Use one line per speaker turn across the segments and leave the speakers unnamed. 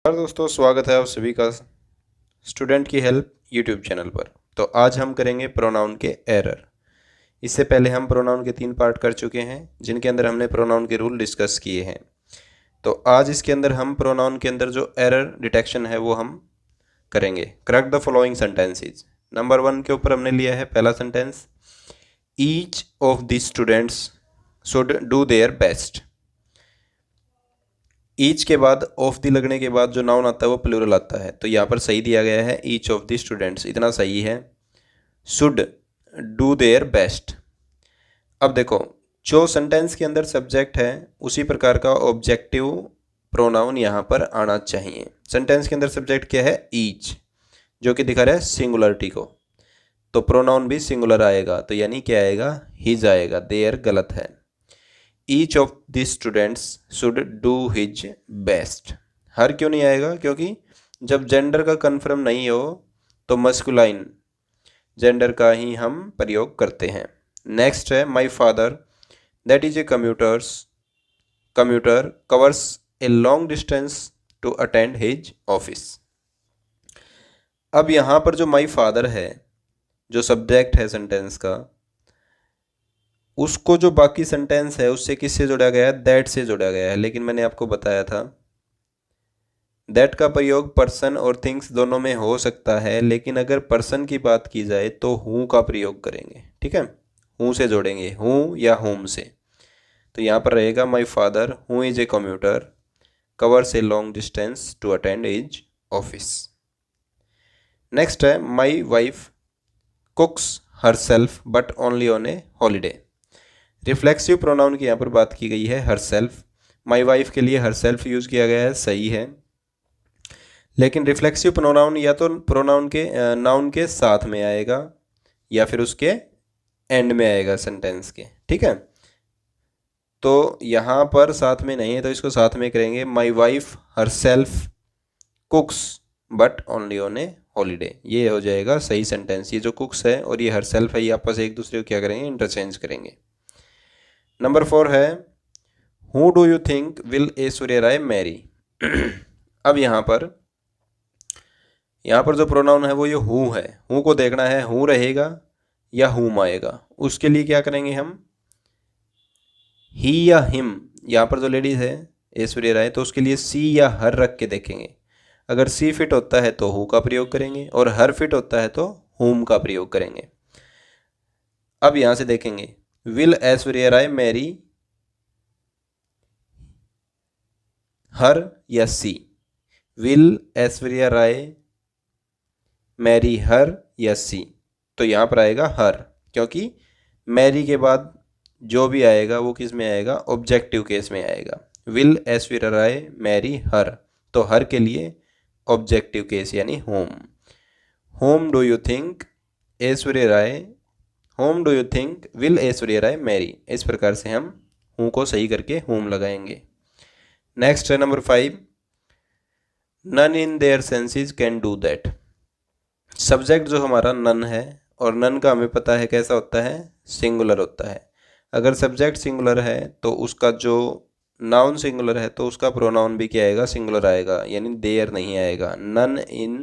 नमस्कार दोस्तों, स्वागत है आप सभी का स्टूडेंट की हेल्प यूट्यूब चैनल पर। तो आज हम करेंगे प्रोनाउन के एरर। इससे पहले हम प्रोनाउन के 3 पार्ट कर चुके हैं जिनके अंदर हमने प्रोनाउन के रूल डिस्कस किए हैं। तो आज इसके अंदर हम प्रोनाउन के अंदर जो एरर डिटेक्शन है वो हम करेंगे। Correct the following sentences. Number 1 के ऊपर हमने लिया है पहला sentence, each of the students should do their best. Each के बाद ऑफ दी लगने के बाद जो नाउन आता है वो प्लूरल आता है, तो यहाँ पर सही दिया गया है ईच ऑफ द स्टूडेंट्स, इतना सही है। Should do their best. अब देखो, जो सेंटेंस के अंदर सब्जेक्ट है उसी प्रकार का ऑब्जेक्टिव प्रोनाउन यहाँ पर आना चाहिए। सेंटेंस के अंदर सब्जेक्ट क्या है? ईच, जो कि दिखा रहा है सिंगुलरिटी को, तो प्रोनाउन भी सिंगुलर आएगा, तो यानी क्या आएगा? हिज आएगा। देयर गलत है। Each of the students should do his best. Her क्यों नहीं आएगा? क्योंकि जब जेंडर का कन्फर्म नहीं हो तो मस्कुलाइन जेंडर का ही हम प्रयोग करते हैं। नेक्स्ट है my father that is a commuter covers a long distance to attend his office. अब यहाँ पर जो माई फादर है, जो सब्जेक्ट है सेंटेंस का, उसको जो बाकी सेंटेंस है उससे किससे जोड़ा गया है? दैट से जोड़ा गया है। लेकिन मैंने आपको बताया था दैट का प्रयोग पर्सन और थिंग्स दोनों में हो सकता है, लेकिन अगर पर्सन की बात की जाए तो हूँ का प्रयोग करेंगे। ठीक है, हूँ से जोड़ेंगे, हूँ या होम से। तो यहाँ पर रहेगा my father who is a commuter covers a long distance to attend his office. Next है my wife cooks herself but only on a holiday. Reflexive pronoun की यहाँ पर बात की गई है हर सेल्फ। माई वाइफ के लिए हर सेल्फ यूज़ किया गया है, सही है। लेकिन रिफ्लेक्सिव प्रोनाउन या तो प्रोनाउन के नाउन के साथ में आएगा या फिर उसके एंड में आएगा सेंटेंस के। ठीक है, तो यहाँ पर साथ में नहीं है तो इसको साथ में करेंगे। My wife her self कुक्स but only on a holiday, ये हो जाएगा सही सेंटेंस। ये जो कुक्स है और ये हर सेल्फ है, ये आपस एक दूसरे को क्या करेंगे? इंटरचेंज करेंगे। नंबर 4 है who do you think will Aishwarya Rai marry. अब यहाँ पर जो प्रोनाउन है वो ये हु है। हु को देखना है हु रहेगा या हुम आएगा। उसके लिए क्या करेंगे हम? ही या हिम। यहाँ पर जो लेडीज है ऐश्वर्या राय, तो उसके लिए सी या हर रख के देखेंगे। अगर सी फिट होता है तो हु का प्रयोग करेंगे और हर फिट होता है तो हुम का प्रयोग करेंगे। अब यहाँ से देखेंगे will Aishwarya Rai marry her या she. Will Aishwarya Rai marry her या सी, तो यहाँ पर आएगा हर, क्योंकि मैरी के बाद जो भी आएगा वो किस में आएगा? ऑब्जेक्टिव केस में आएगा। Will Aishwarya Rai marry her, तो हर के लिए ऑब्जेक्टिव केस यानी whom. Whom do you think Aishwarya Rai, whom do you think will Aishwarya Rai marry. इस प्रकार से हम हूँ को सही करके होम लगाएंगे। नेक्स्ट है number 5, none in their senses can do that. Subject जो हमारा नन है, और नन का हमें पता है कैसा होता है? सिंगुलर होता है। अगर सब्जेक्ट सिंगुलर है तो उसका जो नाउन सिंगुलर है तो उसका प्रोनाउन भी क्या आएगा? सिंगुलर आएगा, यानी देयर नहीं आएगा। None in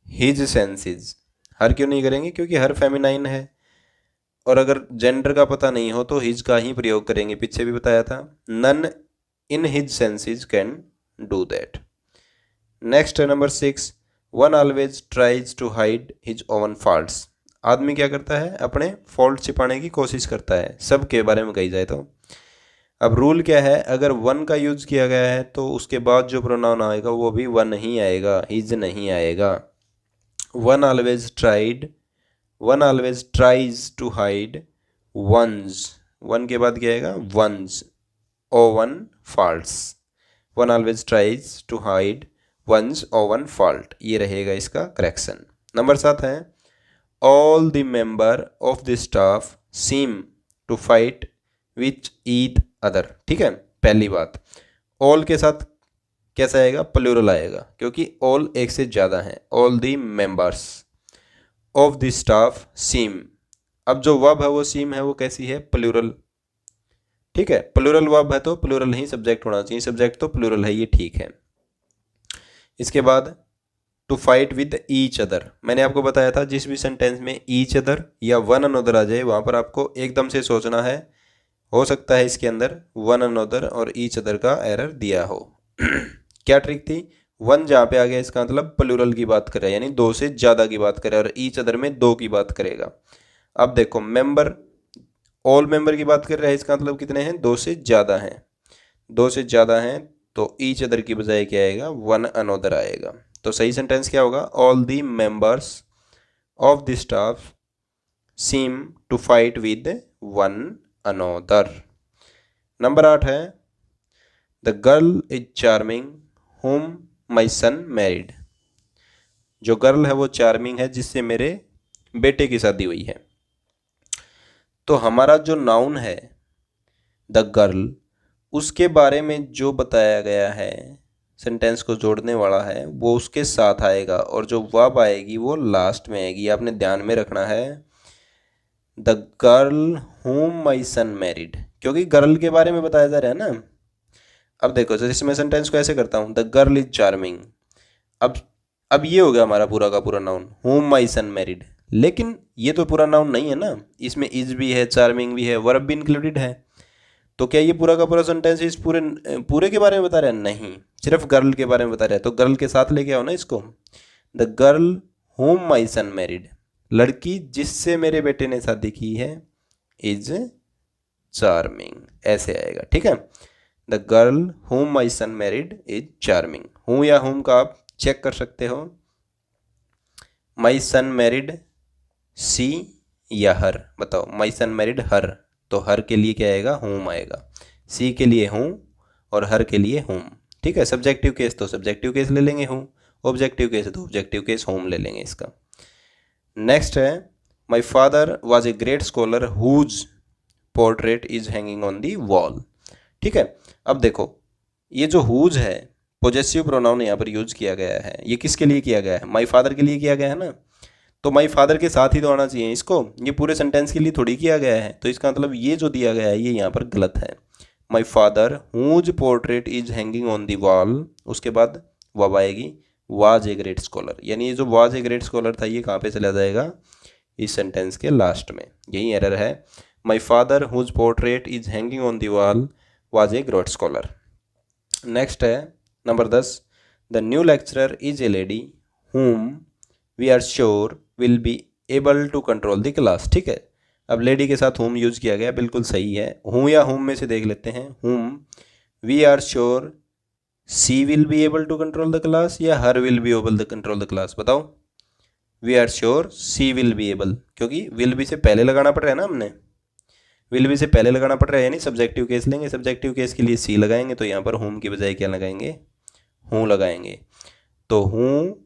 his senses. Her क्यों नहीं करेंगे? क्योंकि हर फेमिनाइन है, और अगर जेंडर का पता नहीं हो तो हिज का ही प्रयोग करेंगे। पीछे भी बताया था none in his senses can do that. Next है number 6, one always tries to hide his own faults. आदमी क्या करता है? अपने फॉल्ट छिपाने की कोशिश करता है, सब के बारे में कही जाए तो। अब रूल क्या है? अगर वन का यूज किया गया है तो उसके बाद जो प्रोनाउन आएगा वो भी वन ही आएगा, हिज नहीं आएगा। One always tries to hide one's, one के बाद क्या आएगा? One's. Own faults. One always tries to hide one's own fault, ये रहेगा इसका करेक्शन। नंबर 7 है all the member of the staff seem to fight which each other. ठीक है, पहली बात, ऑल के साथ कैसा आएगा? प्लूरल आएगा, क्योंकि ऑल एक से ज़्यादा है। All the members of the staff seem. अब जो वर्ब है वो सीम है, वो कैसी है? प्लूरल। ठीक है, प्लूरल वर्ब है तो प्लूरल ही सब्जेक्ट होना चाहिए। सब्जेक्ट तो प्लूरल है, ये ठीक है। इसके बाद to fight with each other, मैंने आपको बताया था जिस भी सेंटेंस में ईच अदर या वन अनदर आ जाए वहाँ पर आपको एकदम से सोचना है, हो सकता है इसके अंदर वन अनदर और ईच अदर का एरर दिया हो। क्या ट्रिक थी, वन जहाँ पे आ गया इसका मतलब प्लूरल की बात करे, यानी दो से ज़्यादा की बात करे, और ईच अदर में दो की बात करेगा। अब देखो मेंबर, ऑल मेंबर की बात कर रहा है, इसका मतलब कितने हैं, दो से ज़्यादा हैं, दो से ज़्यादा हैं, तो ईच अदर की बजाय क्या आएगा, वन अनदर आएगा। तो सही सेंटेंस क्या होगा, all the members of the staff seem to fight with one another. Number 8 है the girl is charming whom my son married, जो गर्ल है वो चार्मिंग है जिससे मेरे बेटे की शादी हुई है। तो हमारा जो नाउन है द गर्ल, उसके बारे में जो बताया गया है, सेंटेंस को जोड़ने वाला है, वो उसके साथ आएगा, और जो वर्ब आएगी वो लास्ट में आएगी। आपने ध्यान में रखना है the girl whom my son married, क्योंकि गर्ल के बारे में बताया जा रहा है ना। अब देखो जैसे मैं सेंटेंस को ऐसे करता हूँ, द गर्ल इज चार्मिंग, अब ये हो गया हमारा पूरा का पूरा noun, whom my son married. लेकिन ये तो पूरा नाउन नहीं है ना, इसमें इज भी है, चार्मिंग भी है, वर्ब भी इंक्लूडेड है। तो क्या ये पूरा का पूरा सेंटेंस इस पूरे के बारे में बता रहा है, नहीं, सिर्फ गर्ल के बारे में बता रहा है। तो गर्ल के साथ लेके आओ ना इसको, the girl whom my son married, लड़की जिससे मेरे बेटे ने शादी की है, इज चार्मिंग, ऐसे आएगा। ठीक है, the girl whom my son married is charming. Who या होम का आप चेक कर सकते हो। माई सन मैरिड सी या हर, बताओ, माई सन मैरिड हर, तो हर के लिए क्या आएगा, होम आएगा, सी के लिए हूँ और हर के लिए होम। ठीक है, सब्जेक्टिव केस तो सब्जेक्टिव केस ले लेंगे हूँ, ऑब्जेक्टिव केस तो ऑब्जेक्टिव केस होम ले लेंगे इसका। नेक्स्ट है my father was a great scholar whose portrait is hanging on the wall. ठीक है, अब देखो ये जो हुज है पोजेसिव प्रोनाउन यहाँ पर यूज किया गया है, ये किसके लिए किया गया है, माई फादर के लिए किया गया है ना। तो माई फादर के साथ ही तो आना चाहिए इसको, ये पूरे सेंटेंस के लिए थोड़ी किया गया है। तो इसका मतलब ये जो दिया गया है ये यहाँ पर गलत है। My father whose portrait is hanging on the wall, उसके बाद वब आएगी वाज ए ग्रेट स्कॉलर, यानी ये जो वाज ए ग्रेट स्कॉलर था ये कहाँ पे चला जाएगा, इस सेंटेंस के लास्ट में। यही एरर है, my father whose portrait is hanging on the wall was a great scholar. Next है number 10, the new lecturer is a lady whom we are sure will be able to control the class. ठीक है, अब lady के साथ whom use किया गया, बिल्कुल सही है। हूँ या whom में से देख लेते हैं, whom we are sure she will be able to control the class या her will be able to control the class, बताओ। We are sure she will be able, क्योंकि विल बी से पहले लगाना पड़ रहा है ना, हमने विल बी से पहले लगाना पड़ रहा है, यानी सब्जेक्टिव केस लेंगे, सब्जेक्टिव केस के लिए सी लगाएंगे, तो यहाँ पर whom की बजाय क्या लगाएंगे, हूँ लगाएंगे। तो who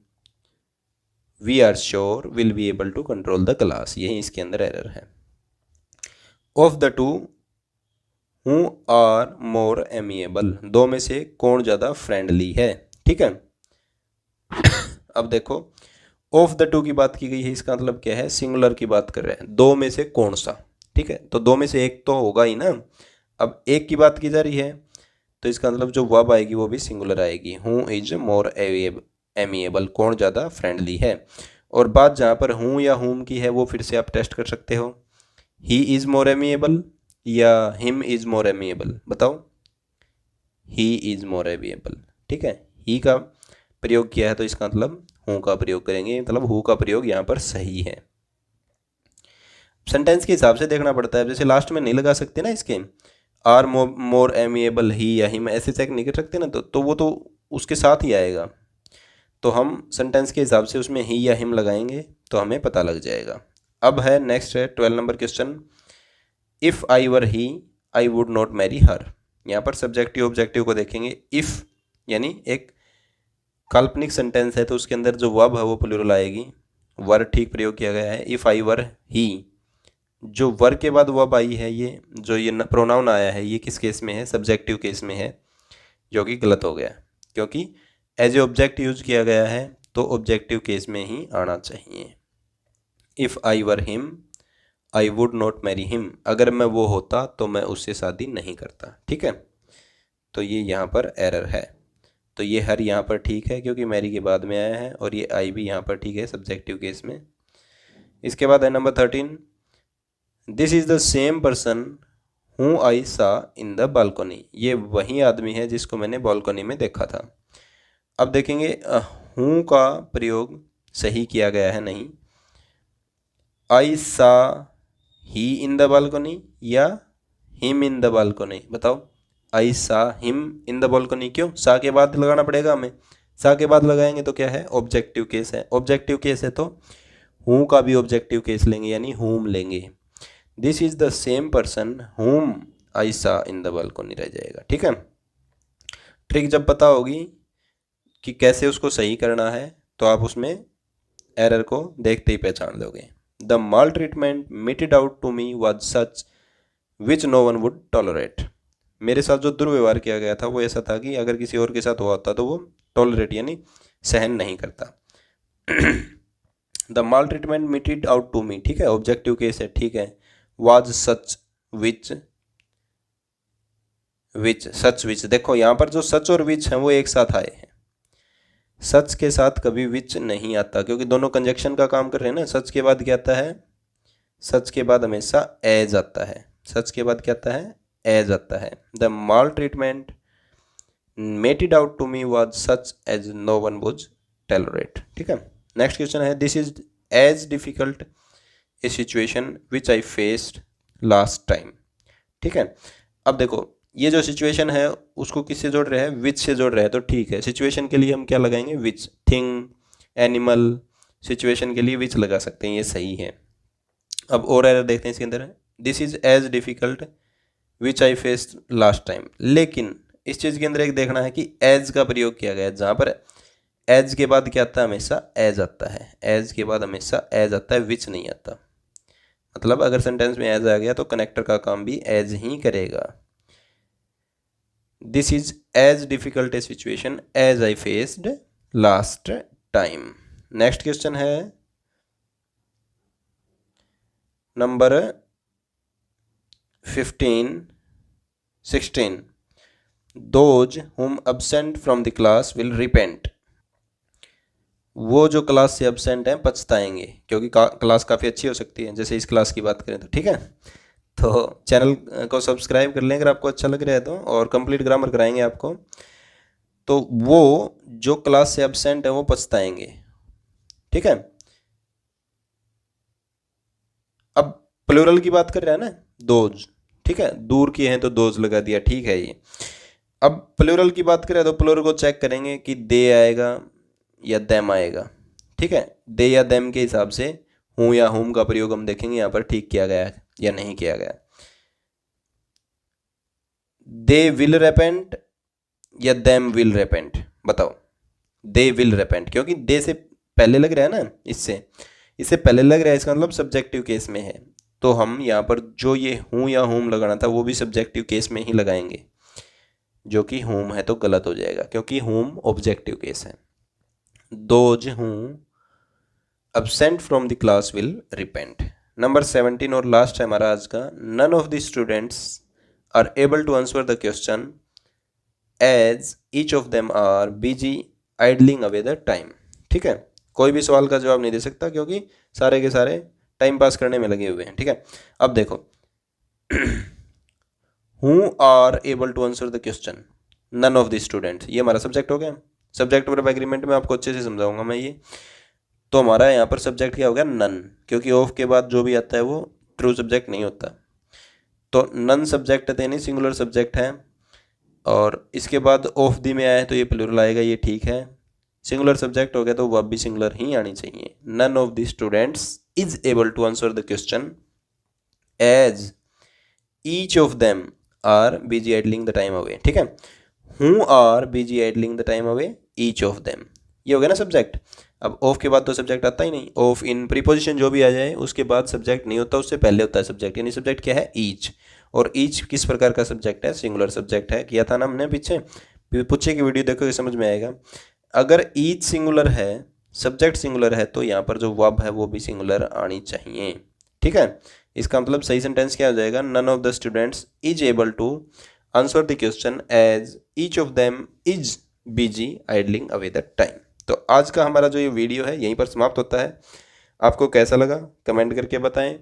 we are sure will be able to control the class, यही इसके अंदर एरर है। Of the two who are more amiable, दो में से कौन ज़्यादा फ्रेंडली है। ठीक है, अब देखो ऑफ द टू की बात की गई है, इसका मतलब क्या है, सिंगुलर की बात कर रहे हैं, दो में से कौन सा। ठीक है, तो दो में से एक तो होगा ही ना। अब एक की बात की जा रही है तो इसका मतलब जो वर्ब आएगी वो भी सिंगुलर आएगी, हु इज मोर एमिएबल, कौन ज़्यादा फ्रेंडली है। और बात जहाँ पर हूँ या हुम की है वो फिर से आप टेस्ट कर सकते हो, ही इज़ मोर एमिएबल या हिम इज़ मोर एमिएबल, बताओ। He is more amiable. ठीक है, ही का प्रयोग किया है तो इसका मतलब हूँ का प्रयोग करेंगे, मतलब हु का प्रयोग यहाँ पर सही है। सेंटेंस के हिसाब से देखना पड़ता है, जैसे लास्ट में नहीं लगा सकते ना इसके, आर मोर एमिएबल ही या हिम, ऐसे चेक नहीं कर सकते ना, तो वो तो उसके साथ ही आएगा। तो हम सेंटेंस के हिसाब से उसमें ही या हिम लगाएंगे तो हमें पता लग जाएगा। अब है नेक्स्ट है 12 number question, if I were he I would not marry her. यहाँ पर सब्जेक्टिव ऑब्जेक्टिव को देखेंगे। इफ़ यानी एक काल्पनिक सेंटेंस है तो उसके अंदर जो वर्ब है वो प्लूरल आएगी, वर ठीक प्रयोग किया गया है। इफ़ आई वर ही, जो वर के बाद वर्ब आई है, ये जो ये प्रोनाउन आया है ये किस केस में है, सब्जेक्टिव केस में है, जो कि गलत हो गया क्योंकि एज ए ऑब्जेक्ट यूज किया गया है तो ऑब्जेक्टिव केस में ही आना चाहिए। If I were him I would not marry him, अगर मैं वो होता तो मैं उससे शादी नहीं करता। ठीक है, तो ये यहाँ पर एरर है। तो ये हर यहाँ पर ठीक है क्योंकि मैरी के बाद में आया है, और ये आई भी यहाँ पर ठीक है सब्जेक्टिव केस में। इसके बाद है number 13, this is the same person हूँ आई सा इन द बालकनी। ये वही आदमी है जिसको मैंने बालकनी में देखा था। अब देखेंगे हूँ का प्रयोग सही किया गया है नहीं। आई सा ही इन द बालकनी या हिम इन द बालकनी, बताओ। आई सा हिम इन द बालकनी, क्यों? सा के बाद लगाना पड़ेगा हमें। सा के बाद लगाएंगे तो क्या है? ऑब्जेक्टिव केस है। ऑब्जेक्टिव केस है तो हूँ का भी ऑब्जेक्टिव केस लेंगे, यानी हुम लेंगे। This is the same person whom I सा इन द बालकनी रह जाएगा। ठीक है, ट्रिक जब पता होगी कि कैसे उसको सही करना है तो आप उसमें एरर को देखते ही पहचान लोगे। The mall treatment meted out to me was such which no one would tolerate। मेरे साथ जो दुर्व्यवहार किया गया था वो ऐसा था कि अगर किसी और के साथ हुआ होता तो वो टॉलरेट यानी सहन नहीं करता। The mall treatment meted out to me, ठीक है, ऑब्जेक्टिव केस है, ठीक है। was such which देखो यहाँ पर जो सच और विच है वो एक साथ आए हैं। सच के साथ कभी विच नहीं आता क्योंकि दोनों कंजक्शन का काम कर रहे हैं ना। सच के बाद क्या आता है? सच के बाद हमेशा एज आता है। सच के बाद क्या आता है? एज आता है। The maltreatment meted out to me was such as no one would tolerate. ठीक है, नेक्स्ट क्वेश्चन है, this is as difficult a situation which I faced last time. ठीक है, अब देखो ये जो सिचुएशन है उसको किससे जोड़ रहे हैं? विच से जोड़ रहे हैं, तो ठीक है। सिचुएशन के लिए हम क्या लगाएंगे? विच। थिंग, एनिमल, सिचुएशन के लिए विच लगा सकते हैं, ये सही है। अब और एरर देखते हैं इसके अंदर। This is as difficult which I faced last time. लेकिन इस चीज़ के अंदर एक देखना है कि एज का प्रयोग किया गया है। जहाँ पर एज के बाद क्या आता है? हमेशा एज आता है। एज के बाद हमेशा एज आता है, विच नहीं आता। मतलब अगर सेंटेंस में एज आ गया तो कनेक्टर का काम भी एज ही करेगा। This is as difficult a situation as I faced last time. Next question है number 16 those whom absent from the class will repent. वो जो क्लास से absent हैं पछताएंगे, क्योंकि क्लास काफ़ी अच्छी हो सकती है। जैसे इस क्लास की बात करें तो ठीक है, तो चैनल को सब्सक्राइब कर लें अगर आपको अच्छा लग रहा है तो, और कंप्लीट ग्रामर कराएंगे आपको। तो वो जो क्लास से absent है वो पछताएंगे। ठीक है, अब प्लूरल की बात कर रहे हैं ना, दोज। ठीक है, दूर की हैं तो दोज लगा दिया, ठीक है ये। अब प्लूरल की बात करें तो प्लूरल को चेक करेंगे कि दे आएगा या देम आएगा। ठीक है, दे या देम के हिसाब से हूँ या हुम का प्रयोग हम देखेंगे यहाँ पर ठीक किया गया है या नहीं किया गया। दे विल रेपेंट या देम विल रेपेंट, बताओ। दे विल रेपेंट क्योंकि दे से पहले लग रहा है ना, इससे पहले लग रहा है, इसका मतलब सब्जेक्टिव केस में है। तो हम यहाँ पर जो ये हूँ या हुम लगाना था वो भी सब्जेक्टिव केस में ही लगाएंगे, जो कि हुम है तो गलत हो जाएगा क्योंकि हुम ऑब्जेक्टिव केस है। Those who absent from the class will repent. Number 17 और लास्ट है हमारा आज का, none of the students are able to answer the question as each of them are busy idling away the time. ठीक है, कोई भी सवाल का जवाब नहीं दे सकता क्योंकि सारे के सारे टाइम पास करने में लगे हुए हैं। ठीक है, अब देखो who are able to answer the question, none of the students, ये हमारा सब्जेक्ट हो गया। सब्जेक्ट वर्ब एग्रीमेंट में आपको अच्छे से समझाऊंगा मैं ये। तो हमारा यहाँ पर सब्जेक्ट क्या हो गया? नन, क्योंकि ऑफ के बाद जो भी आता है वो ट्रू सब्जेक्ट नहीं होता। तो नन सब्जेक्ट है यानी सिंगुलर सब्जेक्ट है, और इसके बाद ऑफ दी में आया है तो ये प्लूरल आएगा, ये ठीक है। सिंगुलर सब्जेक्ट हो गया तो वर्ब भी सिंगुलर ही आनी चाहिए। None of the students is able to answer the question as each of them are busy idling the time away. ठीक है, who are busy idling the time away each of them, ये हो गया ना subject. अब of के बाद तो सब्जेक्ट आता ही नहीं। ऑफ इन प्रीपोजिशन जो भी आ जाए उसके बाद सब्जेक्ट नहीं होता, उससे पहले होता है सब्जेक्ट। यानी सब्जेक्ट क्या है? ईच। और ईच किस प्रकार का सब्जेक्ट है? सिंगुलर सब्जेक्ट है। किया था ना हमने पीछे, पूछे की वीडियो देखो, समझ में आएगा। अगर ईच सिंगुलर है, सब्जेक्ट सिंगुलर है, तो यहाँ पर जो वर्ब है वो भी सिंगुलर आनी चाहिए। ठीक है, इसका मतलब सही सेंटेंस क्या हो जाएगा? None of the students is able to answer the question as each of them is busy idling away the time. तो आज का हमारा जो ये वीडियो है यहीं पर समाप्त होता है। आपको कैसा लगा कमेंट करके बताएं।